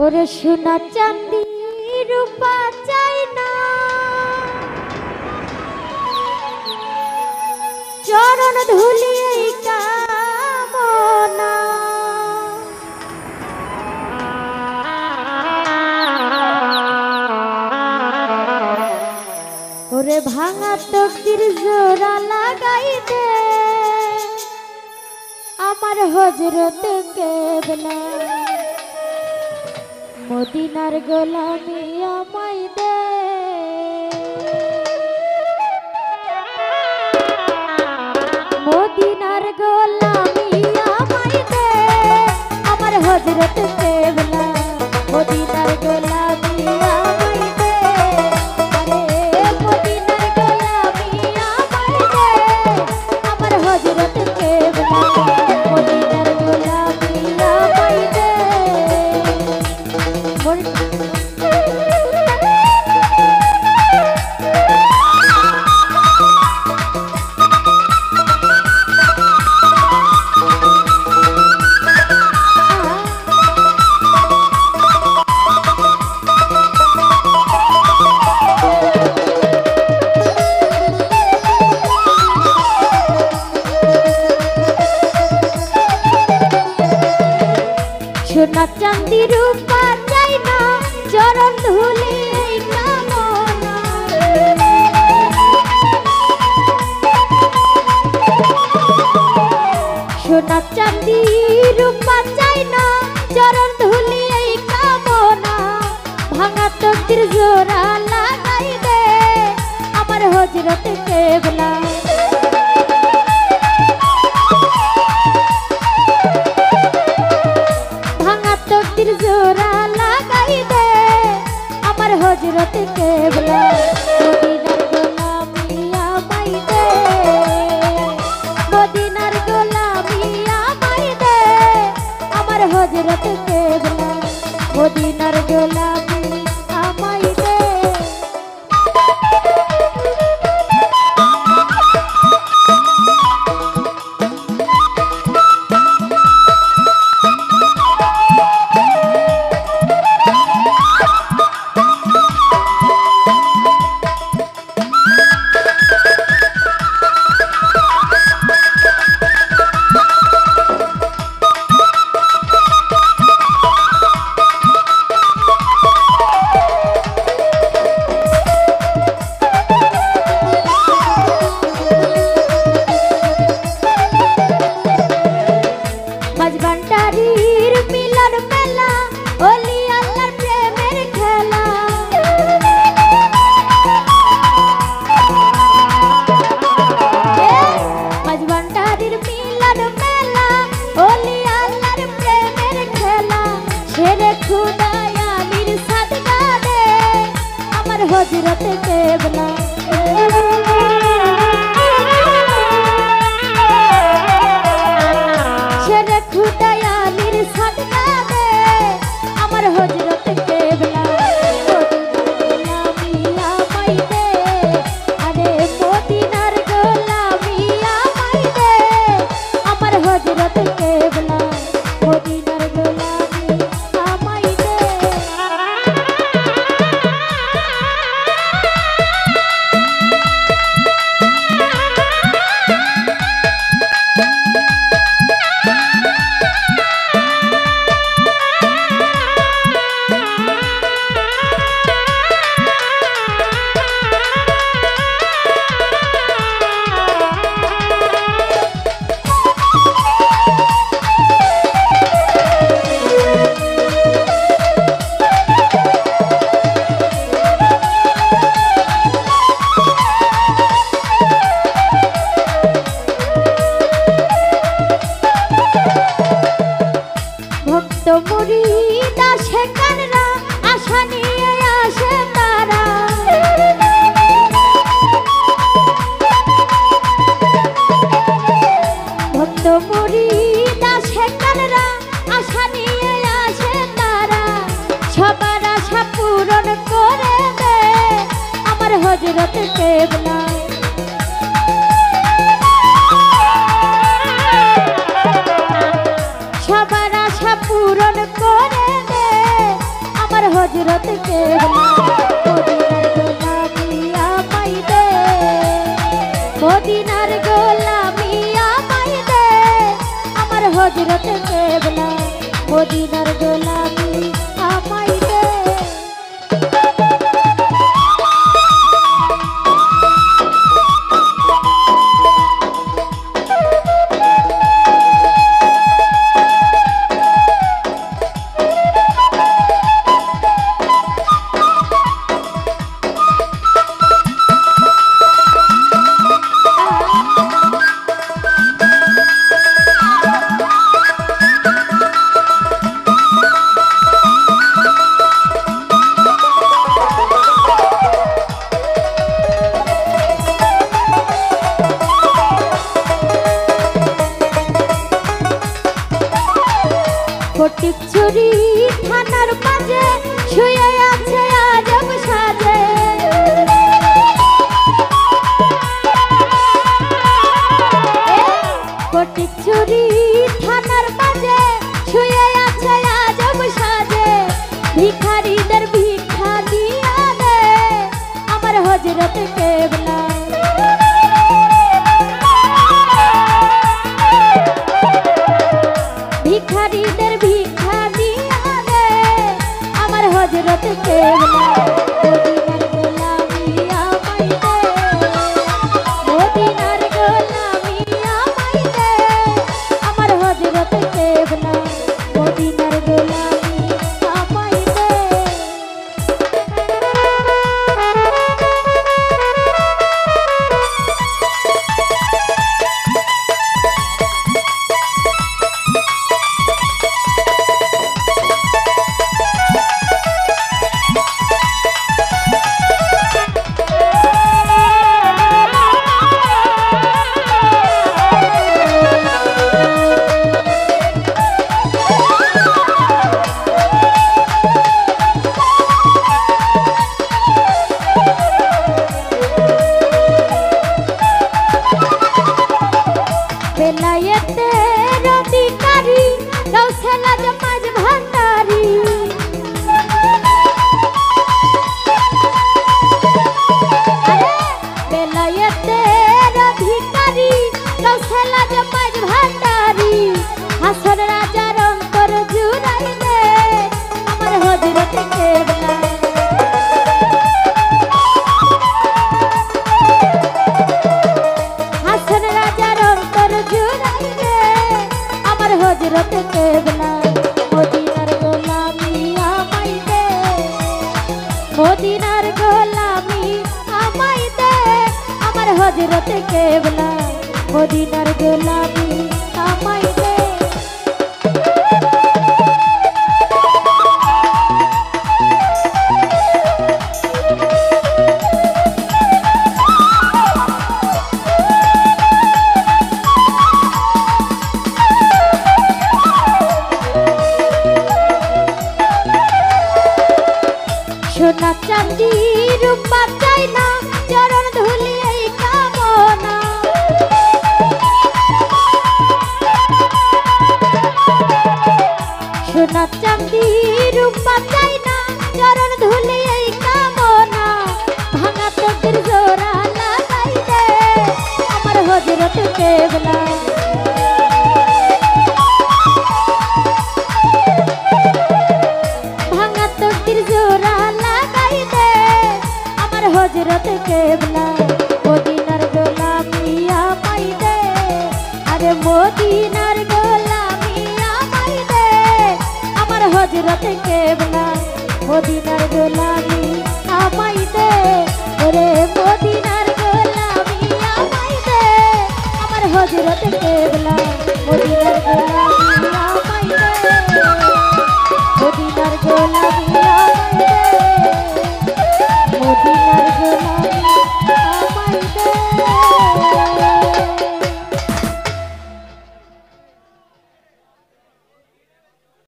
ওরে সোনা চাঁদি রূপা চাই না, চরণ ধুলি এই কামনা। ওরে ভাঙা তকদির জোড়া লাগাই দে আমার হজরত কেবলা, মদিনার গোলামি আমায় দে। মদিনার গোলামি আমায় দে আমার হজরত কেবলা, মদিনার গোলামি আমায় দে। আরে মদিনার গোলামি আমায় দে আমার হজরত কেবলা, মদিনার গোলামি আমায় দে। সোনা চাঁদি রূপা চাই না, চরণ ধুলি এই কামনা। সোনা চাঁদি রূপা চাই না, চরণ ধুলি এই কামনা। ভাঙা তকদির জোড়া লাগাই দে আমার হজরত কেবলা। তকদির জোড়া লাগাই দে আমার হজরত কেবলা, মদিনার গোলামি আমায় দে। মদিনার গোলামি আমায় দে আমার হজরত কেবলা, মদিনার গোলামি আমায় দে। মাঝবান্ডারির মিলন মেলা, ওলি আল্লাহর প্রেমের খেলা। মাঝবান্ডারির মিলন মেলা, ওলি আল্লাহর প্রেমের খেলা। শেরে খুদায়ালির সাদকা দে আমার হজরত কেবলা। শেরে খুদায়ালির সাদকা দে আমার হজরত কেবলা, মদিনার গোলামি আমায় দে। আরে মদিনার গোলামি আমায় দে আমার হজরত কেবলা, মদিনার গোলামি আমায় দে। ভক্ত মুরিদ আসে কানরা, আশা নিয়ে আসে তারা। ভক্ত মুরিদ আসে কানরা, আশা নিয়ে আসে তারা। সবার আশা পূরণ করে দে আমার হজরত কেবলা। সবার আশা পূরণ করে দে হজরত কেবলা মদিনার গোলামি আমায় দে মদিনার গোলামি আমায় দে আমার হজরত কেবলা মদিনার গোলামি আমায় দে ফটিকছড়ি থানার মাঝে শুয়ে আছে আজব সাজে ফটিকছড়ি থানার মাঝে শুয়ে আছে আজব সাজে ভিখারিদের ভিক্ষা দিয়া দে আমার হজরত কেবলা ভিখারিদের ভিক্ষা দিয়া দে আমার হজরত কেবলা মদিনার গোলামি আমায় দে মদিনার গোলামি আমায় দে আমার হজরত কেবলা মদিনার গোলামি আমায় দে বেলায়েতের অধিকারী গাউসে আজম মাঝ ভান্ডারী বেলায়েতের অধিকারী গাউসে আজম মাঝ ভান্ডারী হাসর রাজার অন্তর জুড়াই দে আমার হজরত কেবলা হাসর রাজার অন্তর জুড়াই দে আমার হজরত কেবলা মদিনার গোলামি আমায় দে মদিনার গোলামি আমায় দে আমার হজরত কেবলা মদিনার গোলামি আমায় দে সোনা চাঁদি রূপা চাই না চরণ ধুলি এই কামনা সোনা চাঁদি রূপা চাই না চরণ ধুলি এই কামনা ভাঙা তকদির জোড়া লাগাই দে আমার হজরত কেবলা ভাঙা তকদির জোড়া লাগাই দে আমার হজরত কেবলা মদিনার গোলামি আমায় দে আরে মদিনার গোলামি আমায় দে আমার হজরত কেবলা মদিনার গোলামি আমায় দে রে মদিনার